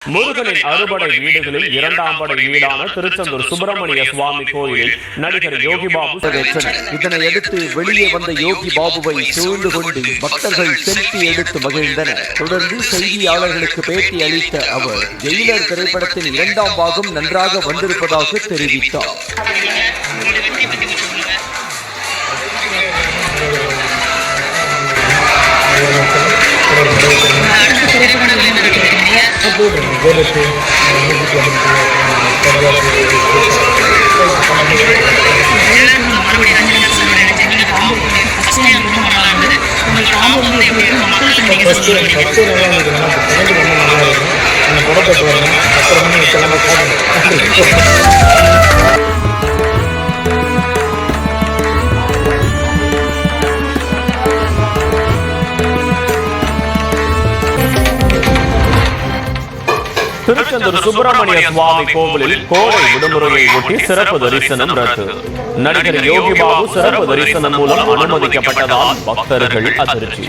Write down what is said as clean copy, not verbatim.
முருகனின் அறுபடை வீடுகளில் இரண்டாம் படை வீடான திருச்செந்தூர் சுப்பிரமணிய சுவாமி கோயிலில் நடிகர் யோகி பாபு இதனையடுத்து வெளியே வந்த யோகி பாபுவை சூழ்ந்து கொண்டு பக்தர்கள் செல்ஃபி எடுத்து மகிழ்ந்தனர். தொடர்ந்து செய்தியாளர்களுக்கு பேட்டி அளித்த அவர் ஜெயிலர் திரைப்படத்தின் இரண்டாம் பாகம் நன்றாக வந்திருப்பதாக தெரிவித்தார். திருச்செந்தூர் சுப்பிரமணிய சுவாமி கோவிலில் கோடை விடுமுறையை ஒட்டி சிறப்பு தரிசனம் ரத்து. நடிகர் யோகி பாபு சிறப்பு தரிசனம் மூலம் அனுமதிக்கப்பட்டதால் பக்தர்கள் அதிர்ச்சி.